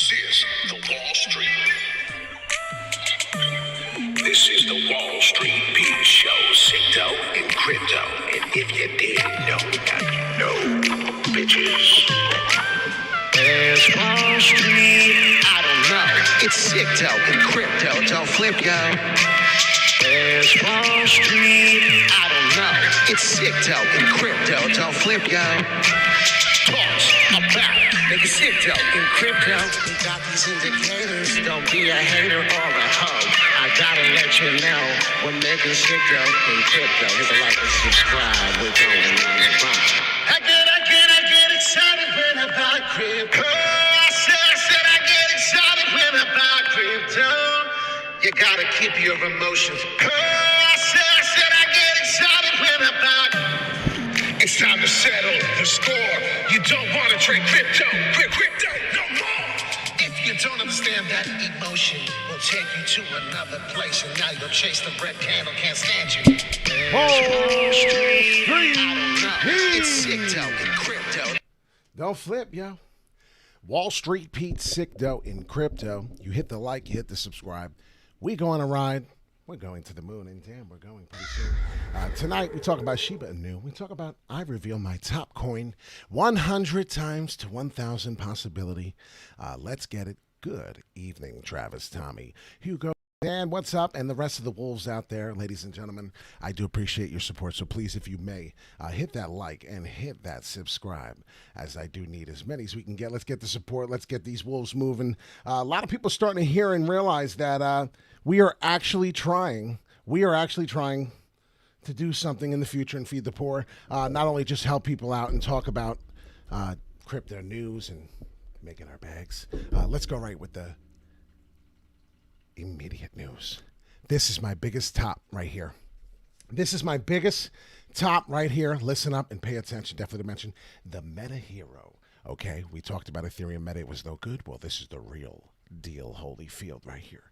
This is the Wall Street. This is the Wall Street Beat Show, SICKDOE and Crypto. And if you didn't know, now you know, bitches. There's Wall Street. I don't know. It's SICKDOE and Crypto. Don't flip, yo. There's Wall Street. I don't know. It's SICKDOE and Crypto. Don't flip, yo. Talks about making SICKDOE and Crypto. We got these indicators. Don't be a hater or a hoe. I gotta let you know we're making SICKDOE and Crypto. Hit the like and subscribe. We're going on the vibe. I get excited when I buy crypto. I said I get excited when I buy crypto. You gotta keep your emotions. I said I get excited when I buy. It's time to settle the score. You don't want to trade crypto no more. If you don't understand that emotion, we'll take you to another place, and now you'll chase the red candle. Can't stand you. Wall Street. It's SICKDOE and Crypto. Don't flip, yo. Wall Street Pete, SICKDOE in Crypto. You hit the like, you hit the subscribe. We go on a ride. We're going to the moon, and damn, we're going pretty soon. Tonight, we talk about SHIBA INU. We talk about, I reveal my top coin, 100 times to 1,000 possibility. Let's get it. Good evening, Travis, Tommy, Hugo, Dan, what's up? And the rest of the wolves out there, ladies and gentlemen, I do appreciate your support. So please, if you may, hit that like and hit that subscribe, as I do need as many as we can get. Let's get the support. Let's get these wolves moving. A lot of people starting to hear and realize that we are actually trying. We are actually trying to do something in the future and feed the poor. Not only just help people out and talk about crypto news and making our bags. Let's go right with the immediate news. This is my biggest top right here. This is my biggest top right here. Listen up and pay attention. Definitely to mention the Meta Hero. Okay, we talked about Ethereum Meta. It was no good. Well, this is the real deal, holy field right here.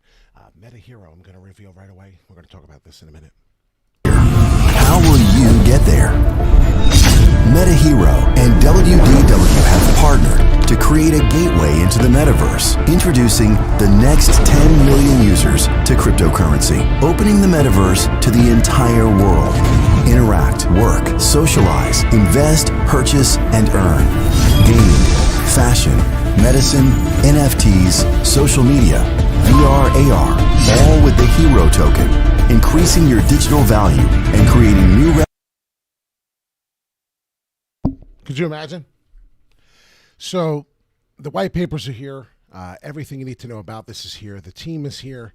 Meta Hero, I'm going to reveal right away. We're going to talk about this in a minute. How will you get there? Meta Hero and WDW have partnered to create a gateway into the metaverse, introducing the next 10 million users to cryptocurrency, opening the metaverse to the entire world. Interact, work, socialize, invest, purchase, and earn. Gaming, fashion, medicine, NFTs, social media, VR, AR, all with the Hero token, increasing your digital value and creating new Could you imagine? So the white papers are here. Everything you need to know about this is here. The team is here.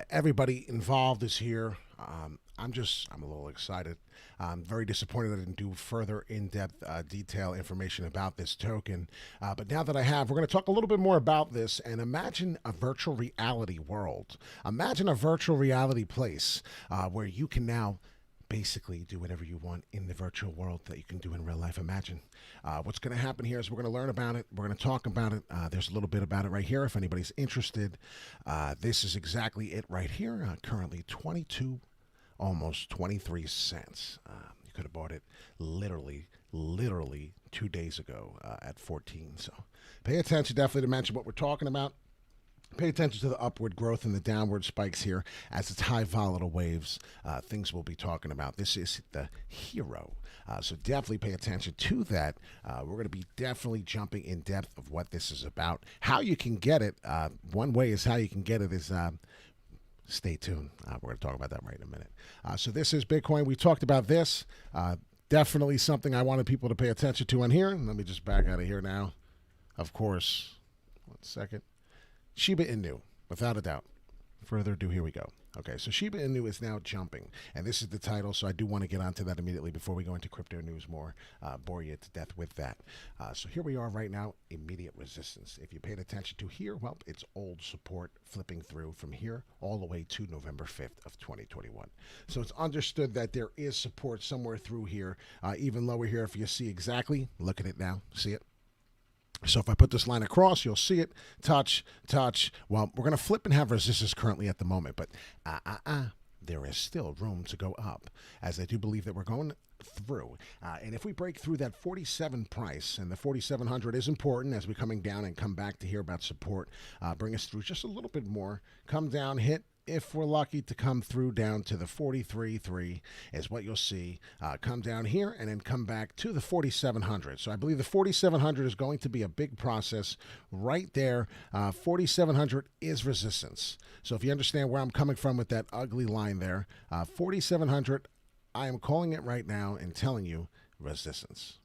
Everybody involved is here. I'm a little excited. I'm very disappointed I didn't do further in-depth detail information about this token. But now that I have, we're going to talk a little bit more about this and imagine a virtual reality world. Imagine a virtual reality place where you can now basically do whatever you want in the virtual world that you can do in real life. Imagine. What's going to happen here is we're going to learn about it. We're going to talk about it. There's a little bit about it right here if anybody's interested. This is exactly it right here. Currently 22, almost 23 cents. You could have bought it literally 2 days ago at 14. So pay attention definitely to mention what we're talking about. Pay attention to the upward growth and the downward spikes here as it's high volatile waves. Things we'll be talking about. This is the Hero. So definitely pay attention to that. We're going to be definitely jumping in depth of what this is about. How you can get it. One way is how you can get it is stay tuned. We're going to talk about that right in a minute. So this is Bitcoin. We talked about this. Definitely something I wanted people to pay attention to on here. Let me just back out of here now. Of course. 1 second. SHIBA INU, without a doubt. Further ado, here we go. Okay, so SHIBA INU is now jumping, and this is the title, so I do want to get onto that immediately before we go into crypto news more, bore you to death with that. So here we are right now, immediate resistance. If you paid attention to here, well, it's old support flipping through from here all the way to November 5th of 2021. So it's understood that there is support somewhere through here, even lower here if you see exactly. Look at it now. See it? So if I put this line across, you'll see it. Touch. Well, we're going to flip and have resistance currently at the moment. But there is still room to go up, as I do believe that we're going through. And if we break through that 47 price, and the 4,700 is important as we're coming down and come back to hear about support, bring us through just a little bit more, come down, hit, if we're lucky to come through down to the 43.3 is what you'll see. Come down here and then come back to the 4,700. So I believe the 4,700 is going to be a big process right there. 4,700 is resistance. So if you understand where I'm coming from with that ugly line there, 4,700, I am calling it right now and telling you resistance.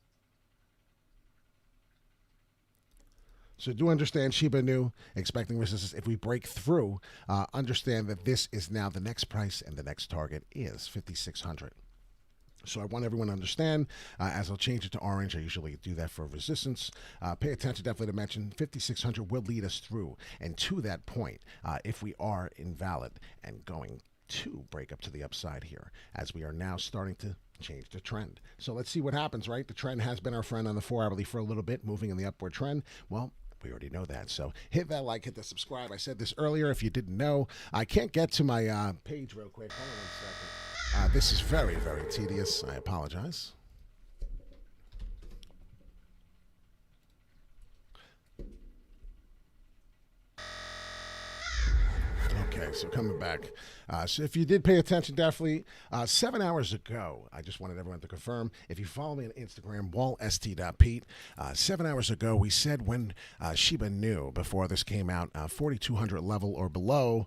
So do understand SHIBA INU, expecting resistance. If we break through, understand that this is now the next price and the next target is 5,600. So I want everyone to understand, as I'll change it to orange, I usually do that for resistance. Pay attention definitely to mention 5,600 will lead us through and to that point if we are invalid and going to break up to the upside here, as we are now starting to change the trend. So let's see what happens, right? The trend has been our friend on the 4-hourly for a little bit, moving in the upward trend. Well, we already know that. So hit that like, hit the subscribe. I said this earlier if you didn't know. I can't get to my page real quick. Hold on 1 second. This is very, very tedious. I apologize. Okay, so coming back. So if you did pay attention, definitely 7 hours ago, I just wanted everyone to confirm. If you follow me on Instagram, wallst.pete, 7 hours ago, we said when SHIBA INU, before this came out, 4,200 level or below,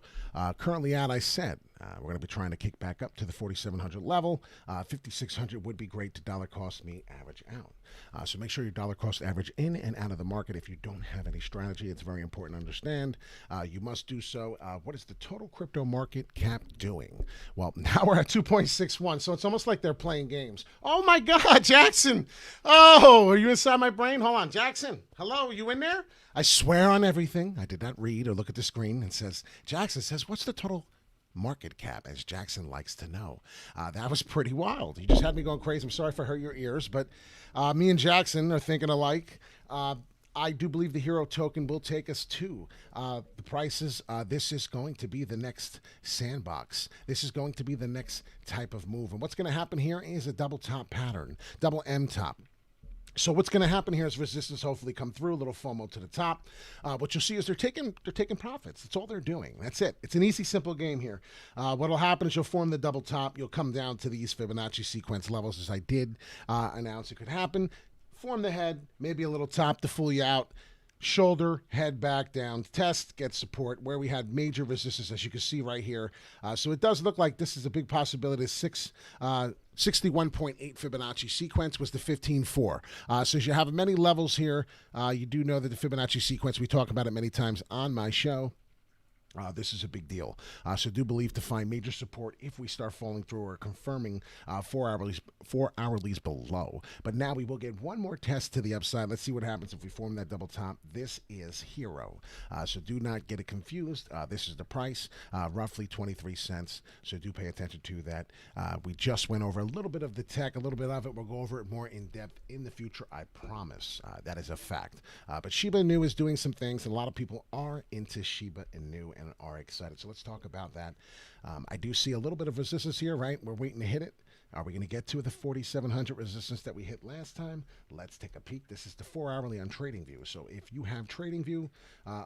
currently at, I said, we're going to be trying to kick back up to the 4,700 level. 5,600 would be great to dollar cost me average out. So make sure your dollar cost average in and out of the market. If you don't have any strategy, it's very important to understand. You must do so. What is the total crypto market cap doing? Well, now we're at 2.61, so it's almost like they're playing games. Oh my God, Jackson! Oh, are you inside my brain? Hold on, Jackson. Hello, are you in there? I swear on everything. I did not read or look at the screen. And says, Jackson says, what's the total market cap, as Jackson likes to know? That was pretty wild. You just had me going crazy. I'm sorry if I hurt your ears, but me and Jackson are thinking alike. I do believe the hero token will take us to the prices. This is going to be the next sandbox. This is going to be the next type of move. And what's going to happen here is a double top pattern, double M top. So what's going to happen here is resistance hopefully come through, a little FOMO to the top. What you'll see is they're taking profits. That's all they're doing. That's it. It's an easy, simple game here. What'll happen is you'll form the double top. You'll come down to these Fibonacci sequence levels, as I did announce it could happen. Form the head, maybe a little top to fool you out. Shoulder, head back down, test, get support, where we had major resistance, as you can see right here. So it does look like this is a big possibility. 61.8 Fibonacci sequence was the 15.4. So as you have many levels here, you do know that the Fibonacci sequence, we talk about it many times on my show. This is a big deal. So do believe to find major support if we start falling through or confirming 4 hourlies below. But now we will get one more test to the upside. Let's see what happens if we form that double top. This is hero. So do not get it confused. This is the price, roughly 23 cents. So do pay attention to that. We just went over a little bit of the tech, a little bit of it. We'll go over it more in depth in the future. I promise. That is a fact. But SHIBA INU is doing some things, and a lot of people are into SHIBA INU and are excited. So let's talk about that. I do see a little bit of resistance here, right? We're waiting to hit it. Are we going to get to the 4,700 resistance that we hit last time? Let's take a peek. This is the 4 hourly on TradingView. So if you have TradingView,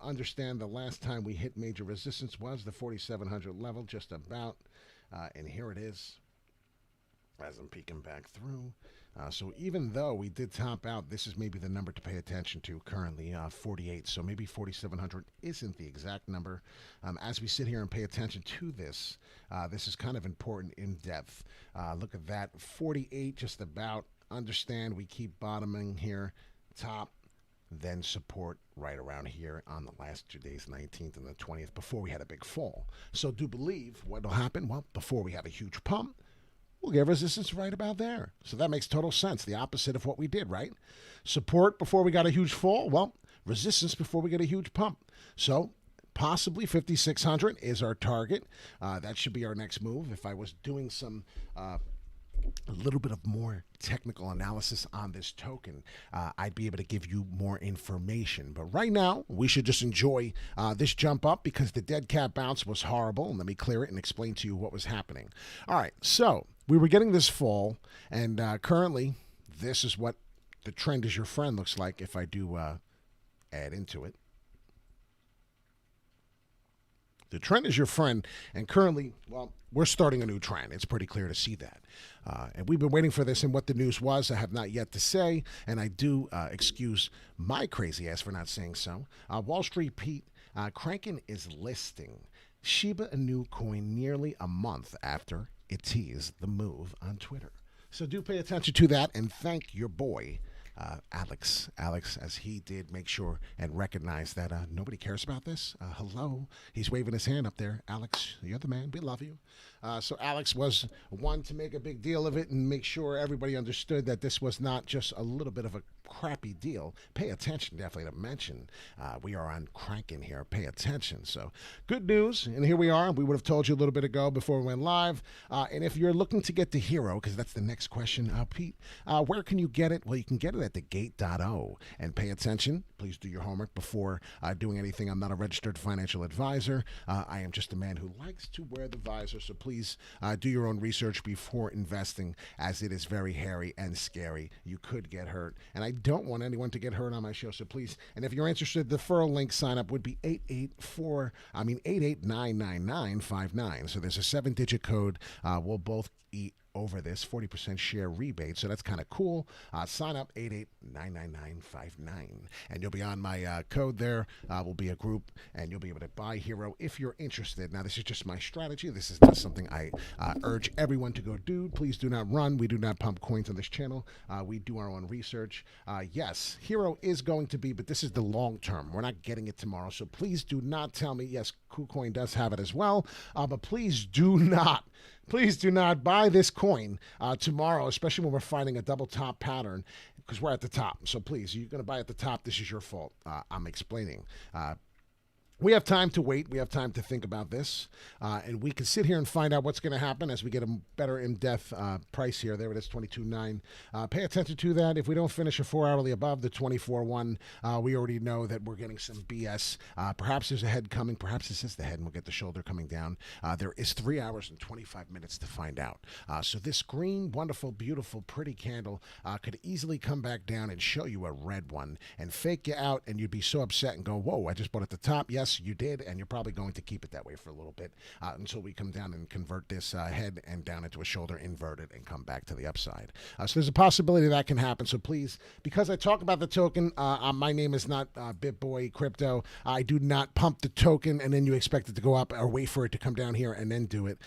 understand the last time we hit major resistance was the 4,700 level, just about. And here it is, as I'm peeking back through. So even though we did top out, this is maybe the number to pay attention to currently, 48. So maybe 4,700 isn't the exact number. As we sit here and pay attention to this, this is kind of important in depth. Look at that, 48 just about. Understand we keep bottoming here, top, then support right around here on the last 2 days, 19th and the 20th, before we had a big fall. So do believe what will happen? Well, before we have a huge pump, we'll get resistance right about there. So that makes total sense. The opposite of what we did, right? Support before we got a huge fall. Well, resistance before we get a huge pump. So possibly 5,600 is our target. That should be our next move. If I was doing some a little bit of more technical analysis on this token, I'd be able to give you more information. But right now, we should just enjoy this jump up because the dead cat bounce was horrible. And let me clear it and explain to you what was happening. All right, so we were getting this fall, and currently, this is what the trend is your friend looks like if I do add into it. The trend is your friend, and currently, well, we're starting a new trend. It's pretty clear to see that. And we've been waiting for this, and what the news was, I have not yet to say, and I do excuse my crazy ass for not saying so. Wall Street Pete, Kraken is listing SHIBA, a new coin, nearly a month after it teased the move on Twitter. So do pay attention to that, and thank your boy, Alex, as he did make sure and recognize that nobody cares about this. Hello. He's waving his hand up there. Alex, you're the man. We love you. So Alex was one to make a big deal of it and make sure everybody understood that this was not just a little bit of a crappy deal. Pay attention, definitely to mention. We are on Kraken here. Pay attention. So good news. And here we are. We would have told you a little bit ago before we went live. And if you're looking to get the hero, because that's the next question, Pete, where can you get it? Well, you can get it at thegate.o. And pay attention. Please do your homework before doing anything. I'm not a registered financial advisor. I am just a man who likes to wear the visor. So please do your own research before investing, as it is very hairy and scary. You could get hurt. And I don't want anyone to get hurt on my show. So please, and if you're interested, the referral link sign up would be 8899959. So there's a 7-digit code. We'll both eat over this 40% share rebate, so that's kind of cool. Sign up 8899959, and you'll be on my code there. Will be a group, and you'll be able to buy Hero if you're interested. Now, this is just my strategy. This is not something I urge everyone to go do. Please do not run. We do not pump coins on this channel. We do our own research. Yes, Hero is going to be, but this is the long term. We're not getting it tomorrow, so please do not tell me. Yes, KuCoin does have it as well, but please do not buy this coin tomorrow, especially when we're finding a double top pattern, because we're at the top. So please, you're going to buy at the top. This is your fault. I'm explaining. We have time to wait. We have time to think about this. And we can sit here and find out what's going to happen as we get a better in-depth price here. There it is, 22.9. Pay attention to that. If we don't finish a 4-hourly above the 24.1, we already know that we're getting some BS. Perhaps there's a head coming. Perhaps this is the head, and we'll get the shoulder coming down. There is 3 hours and 25 minutes to find out. So this green, wonderful, beautiful, pretty candle could easily come back down and show you a red one and fake you out, and you'd be so upset and go, whoa, I just bought at the top. Yes, you did, and you're probably going to keep it that way for a little bit until we come down and convert this head and down into a shoulder inverted and come back to the upside. So there's a possibility that can happen. So please, because I talk about the token, my name is not BitBoy Crypto. I do not pump the token and then you expect it to go up or wait for it to come down here and then do it.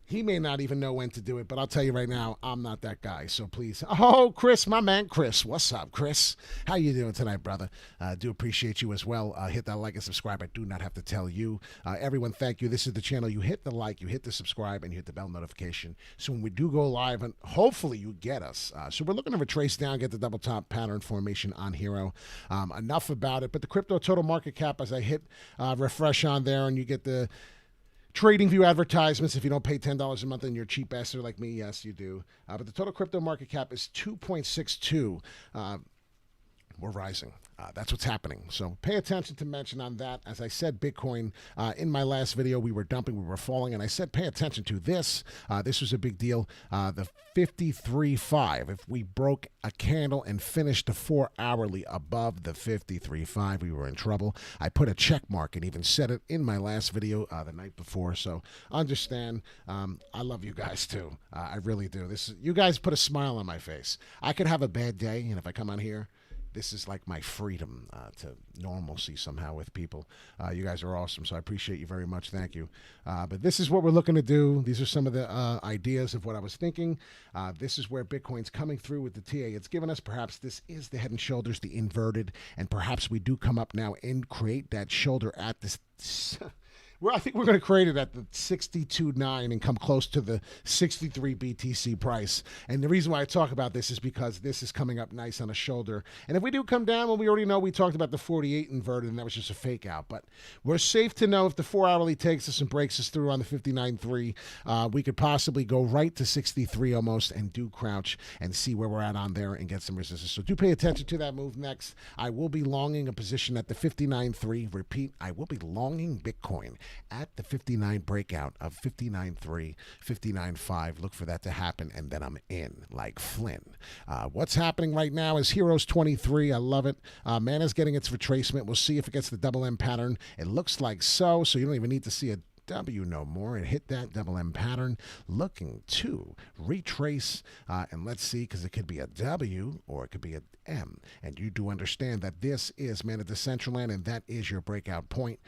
He may not even know when to do it, but I'll tell you right now, I'm not that guy. So please. Oh, Chris, my man, Chris. What's up, Chris? How you doing tonight, brother? Do appreciate you as well. Hit that like and subscribe. I do not have to tell you. Everyone, thank you. This is the channel. You hit the like, you hit the subscribe, and you hit the bell notification. So when we do go live, and hopefully you get us. So we're looking to retrace down, get the double top pattern formation on Hero. Enough about it. But the crypto total market cap, as I hit refresh on there, and you get the trading view advertisements. If you don't pay $10 a month and you're a cheap bastard like me, yes, you do. But the total crypto market cap is 2.62. We're rising. That's what's happening. So pay attention to mention on that. As I said, Bitcoin, in my last video, we were dumping, we were falling, and I said pay attention to this. This was a big deal. The 53.5. If we broke a candle and finished the 4-hourly above the 53.5, we were in trouble. I put a check mark and even said it in my last video the night before. So understand, I love you guys too. I really do. You guys put a smile on my face. I could have a bad day, and if I come on here, this is like my freedom to normalcy somehow with people. You guys are awesome, so I appreciate you very much. Thank you. But this is what we're looking to do. These are some of the ideas of what I was thinking. This is where Bitcoin's coming through with the TA it's given us. Perhaps this is the head and shoulders, the inverted, and perhaps we do come up now and create that shoulder at this. I think we're going to create it at the 62.9 and come close to the 63 BTC price. And the reason why I talk about this is because this is coming up nice on a shoulder. And if we do come down, well, we already know we talked about the 48 inverted, and that was just a fake out. But we're safe to know if the 4 hourly takes us and breaks us through on the 59.3, we could possibly go right to 63 almost and do crouch and see where we're at on there and get some resistance. So do pay attention to that move next. I will be longing a position at the 59.3. Repeat, I will be longing Bitcoin at the 59 breakout of 59.3, 59.5. Look for that to happen, and then I'm in like Flynn. What's happening right now is Heroes 23. I love it. Mana's getting its retracement. We'll see if it gets the double M pattern. It looks like so you don't even need to see a W no more. It hit that double M pattern, looking to retrace, and let's see, because it could be a W or it could be a M, and you do understand that this is Man of the Central Land, and that is your breakout point.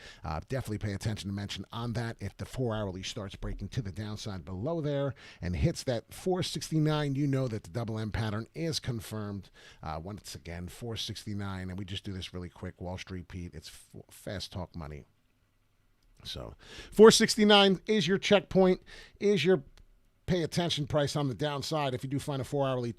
Definitely pay attention to mention on that. If the 4 hourly starts breaking to the downside below there and hits that 469, you know that the double M pattern is confirmed. Once again, 469, and we just do this really quick. Wall Street Pete, it's fast talk money. So 469 is your checkpoint, is your pay attention price on the downside. If you do find a 4 hourly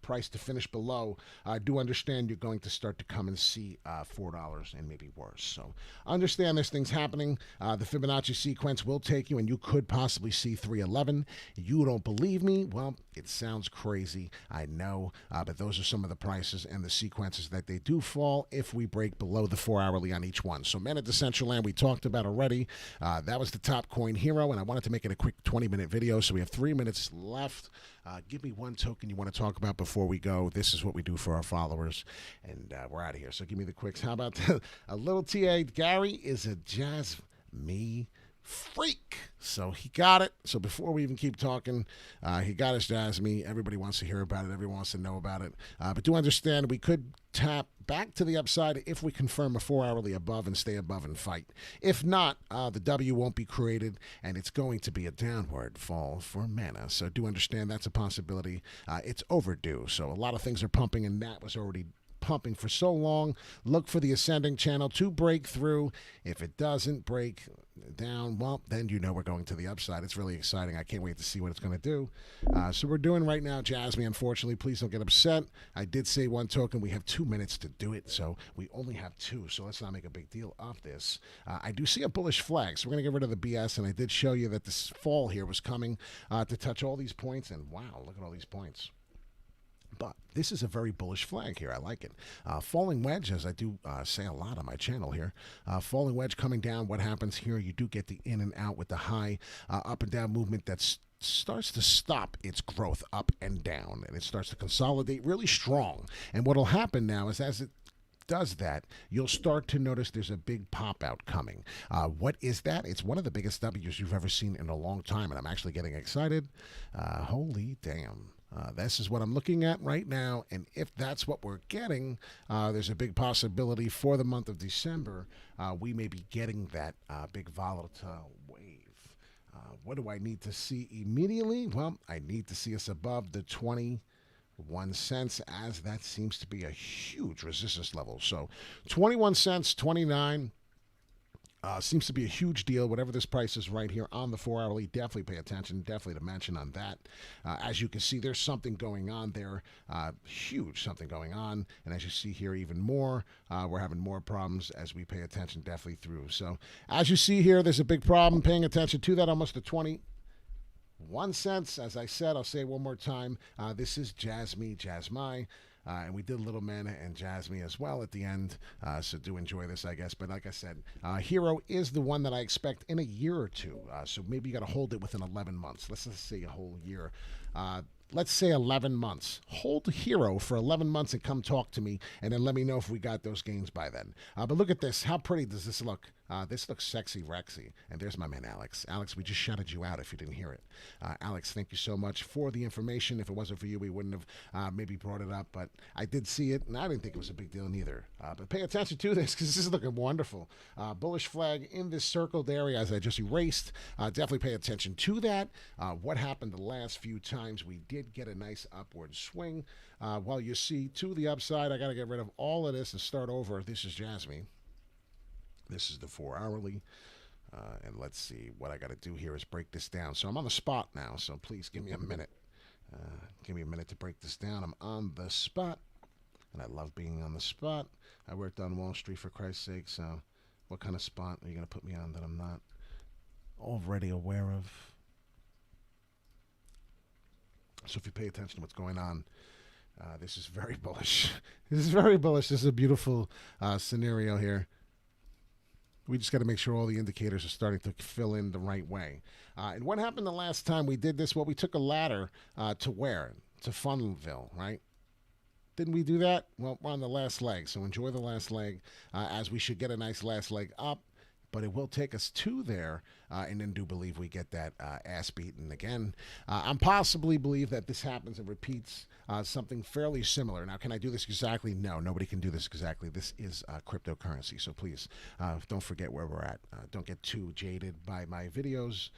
price to finish below, do understand you're going to start to come and see $4 and maybe worse. So understand this thing's happening. The Fibonacci sequence will take you, and you could possibly see 311. You don't believe me? Well, it sounds crazy, I know, but those are some of the prices and the sequences that they do fall if we break below the 4 hourly on each one. So Man of the Central Land we talked about already. That was the top coin hero, and I wanted to make it a quick 20-minute video, so we have 3 minutes left. Give me one token you want to talk about before we go. This is what we do for our followers, and we're out of here. So give me the quicks. How about a little TA? Gary is a Jasmy freak. So he got it. So before we even keep talking, he got his Jasmy. Everybody wants to hear about it. Everyone wants to know about it. But do understand we could tap back to the upside if we confirm a 4 hourly above and stay above and fight. If not, the W won't be created, and it's going to be a downward fall for Mana. So do understand that's a possibility. It's overdue. So a lot of things are pumping, and that was already pumping for so long. Look for the ascending channel to break through. If it doesn't break down, well, then you know we're going to the upside. It's really exciting. I can't wait to see what it's going to do. So we're doing right now, Jasmy. Unfortunately, please don't get upset. I did say one token. We have 2 minutes to do it, so we only have 2. So let's not make a big deal of this. I do see a bullish flag, so we're going to get rid of the BS, and I did show you that this fall here was coming to touch all these points, and wow, look at all these points. But this is a very bullish flag here. I like it. Falling wedge, as I do say a lot on my channel here. Falling wedge coming down. What happens here? You do get the in and out with the high up and down movement that starts to stop its growth up and down. And it starts to consolidate really strong. And what will happen now is as it does that, you'll start to notice there's a big pop out coming. What is that? It's one of the biggest W's you've ever seen in a long time. And I'm actually getting excited. Holy damn. This is what I'm looking at right now, and if that's what we're getting, there's a big possibility for the month of December we may be getting that big volatile wave. What do I need to see immediately? Well, I need to see us above the 21 cents, as that seems to be a huge resistance level. So 21 cents, 29. Seems to be a huge deal. Whatever this price is right here on the 4 hourly, definitely pay attention. Definitely to mention on that. As you can see, there's something going on there. Huge something going on. And as you see here, even more. We're having more problems as we pay attention definitely through. So as you see here, there's a big problem. Paying attention to that, almost to 21 cents. As I said, I'll say it one more time. This is Jasmy. And we did Little Mana and Jasmy as well at the end, so do enjoy this, I guess. But like I said, Hero is the one that I expect in a year or two, so maybe you got to hold it within 11 months. Let's just say a whole year. Let's say 11 months. Hold Hero for 11 months and come talk to me, and then let me know if we got those gains by then. But look at this. How pretty does this look? This looks sexy, Rexy. And there's my man, Alex. Alex, we just shouted you out if you didn't hear it. Alex, thank you so much for the information. If it wasn't for you, we wouldn't have maybe brought it up. But I did see it, and I didn't think it was a big deal neither. But pay attention to this, because this is looking wonderful. Bullish flag in this circled area, as I just erased. Definitely pay attention to that. What happened the last few times? We did get a nice upward swing. While you see to the upside, I got to get rid of all of this and start over. This is Jasmy. This is the 4 hourly. And let's see, what I got to do here is break this down. So I'm on the spot now, so please give me a minute. Give me a minute to break this down. I'm on the spot, and I love being on the spot. I worked on Wall Street, for Christ's sake, so what kind of spot are you going to put me on that I'm not already aware of? So if you pay attention to what's going on, this is very bullish. This is very bullish. This is a beautiful scenario here. We just got to make sure all the indicators are starting to fill in the right way. And what happened the last time we did this? Well, we took a ladder to where? To Funnelville, right? Didn't we do that? Well, we're on the last leg, so enjoy the last leg, as we should get a nice last leg up. But it will take us to there, and then do believe we get that ass beaten again. I'm possibly believe that this happens and repeats something fairly similar. Now, can I do this exactly? No, nobody can do this exactly. This is cryptocurrency, so please don't forget where we're at. Don't get too jaded by my videos.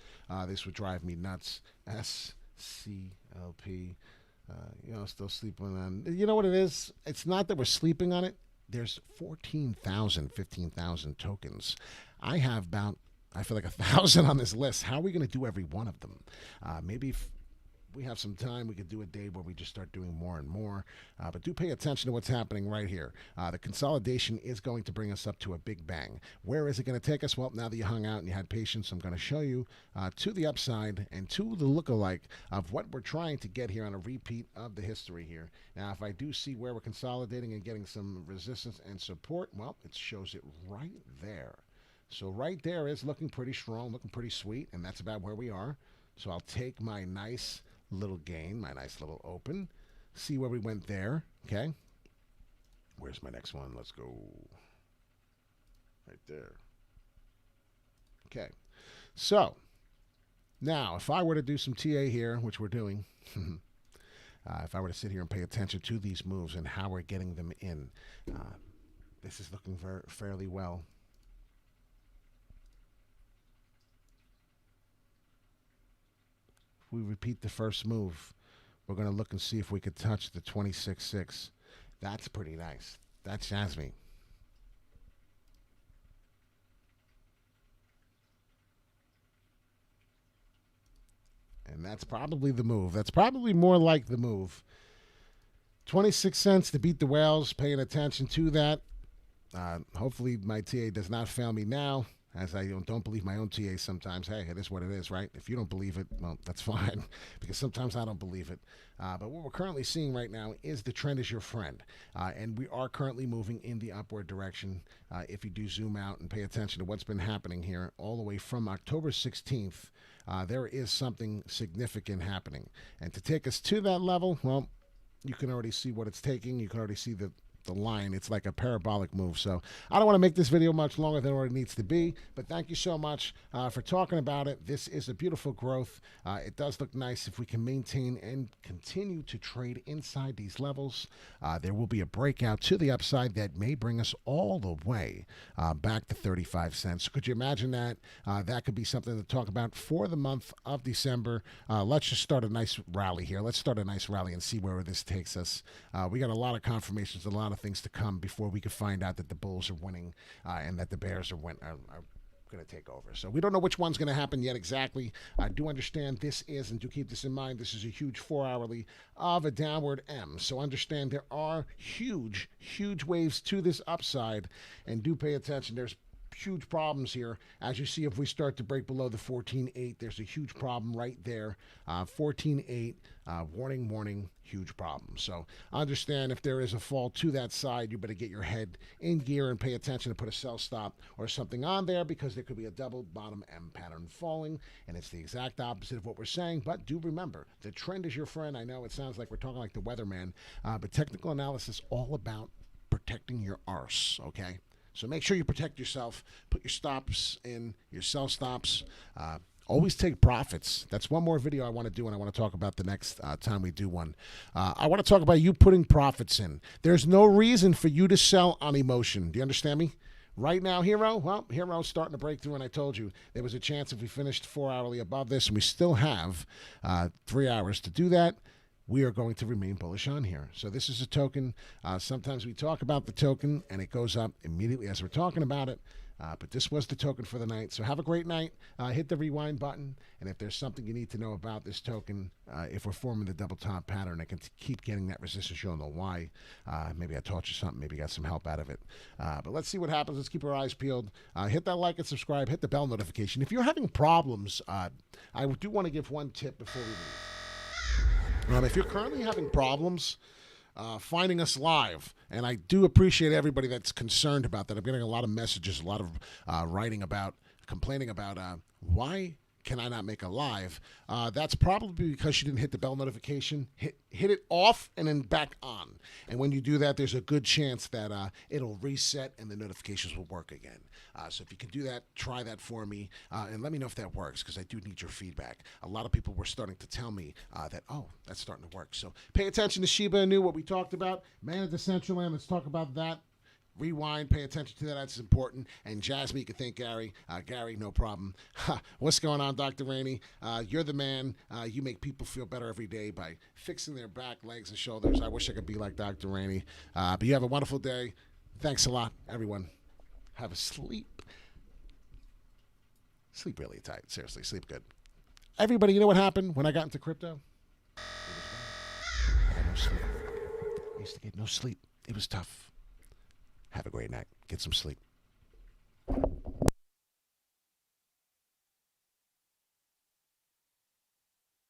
This would drive me nuts. SCLP. Still sleeping on. You know what it is? It's not that we're sleeping on it. There's 14,000, 15,000 tokens. I have about, I feel like 1,000 on this list. How are we going to do every one of them? Maybe if we have some time, we could do a day where we just start doing more and more. But do pay attention to what's happening right here. The consolidation is going to bring us up to a big bang. Where is it going to take us? Well, now that you hung out and you had patience, I'm going to show you to the upside and to the lookalike of what we're trying to get here on a repeat of the history here. Now, if I do see where we're consolidating and getting some resistance and support, well, it shows it right there. So right there is looking pretty strong, looking pretty sweet, and that's about where we are. So I'll take my nice little gain, my nice little open, see where we went there, okay? Where's my next one? Let's go. Right there. Okay. So, now, if I were to do some TA here, which we're doing, if I were to sit here and pay attention to these moves and how we're getting them in, this is looking fairly well. We repeat the first move, we're going to look and see if we could touch the 26.6. That's pretty nice. That's Jasmy. And that's probably the move. That's probably more like the move. 26 cents to beat the whales, paying attention to that. Hopefully my TA does not fail me now, as I don't believe my own TA sometimes. Hey, it is what it is, right? If you don't believe it, well, that's fine, because sometimes I don't believe it. But what we're currently seeing right now is the trend is your friend. And we are currently moving in the upward direction. If you do zoom out and pay attention to what's been happening here, all the way from October 16th, there is something significant happening. And to take us to that level, well, you can already see what it's taking. You can already see the line. It's like a parabolic move. So I don't want to make this video much longer than what it needs to be, but thank you so much for talking about it. This is a beautiful growth. It does look nice if we can maintain and continue to trade inside these levels. There will be a breakout to the upside that may bring us all the way back to 35 cents. Could you imagine that? That could be something to talk about for the month of December. Let's just start a nice rally here. Let's start a nice rally and see where this takes us. We got a lot of confirmations, a lot of things to come before we could find out that the Bulls are winning and that the Bears are going to take over. So we don't know which one's going to happen yet exactly. I do understand this is, and do keep this in mind, this is a huge 4-hourly of a downward M. So understand there are huge, huge waves to this upside, and do pay attention. There's huge problems here. As you see, if we start to break below the 14.8, there's a huge problem right there. 14.8, warning, huge problem. So understand if there is a fall to that side, you better get your head in gear and pay attention to put a sell stop or something on there, because there could be a double bottom M pattern falling, and it's the exact opposite of what we're saying. But do remember, the trend is your friend. I know it sounds like we're talking like the weatherman, but technical analysis all about protecting your arse, okay? So make sure you protect yourself. Put your stops in, your sell stops. Always take profits. That's one more video I want to do, and I want to talk about the next time we do one. I want to talk about you putting profits in. There's no reason for you to sell on emotion. Do you understand me? Right now, Hero, well, Hero's starting to break through, and I told you there was a chance if we finished 4-hourly above this, and we still have 3 hours to do that, we are going to remain bullish on here. So this is a token. Sometimes we talk about the token, and it goes up immediately as we're talking about it. But this was the token for the night. So have a great night. Hit the rewind button. And if there's something you need to know about this token, if we're forming the double top pattern, I can keep getting that resistance. You'll know why. Maybe I taught you something. Maybe you got some help out of it. But let's see what happens. Let's keep our eyes peeled. Hit that like and subscribe. Hit the bell notification. If you're having problems, I do want to give one tip before we leave. If you're currently having problems finding us live, and I do appreciate everybody that's concerned about that. I'm getting a lot of messages, a lot of writing about, complaining about why can I not make a live? That's probably because you didn't hit the bell notification. Hit it off and then back on. And when you do that, there's a good chance that it'll reset and the notifications will work again. So if you can do that, try that for me. And let me know if that works, because I do need your feedback. A lot of people were starting to tell me that, oh, that's starting to work. So pay attention to SHIBA INU, what we talked about. Man of the Central Land, let's talk about that. Rewind, pay attention to that. That's important. And Jasmy, you can thank Gary. Gary, no problem. What's going on, Dr. Rainey? You're the man. You make people feel better every day by fixing their back, legs, and shoulders. I wish I could be like Dr. Rainey. But you have a wonderful day. Thanks a lot, everyone. Have a sleep. Sleep really tight. Seriously, sleep good. Everybody, you know what happened when I got into crypto? I had no sleep. I used to get no sleep. It was tough. Have a great night. Get some sleep.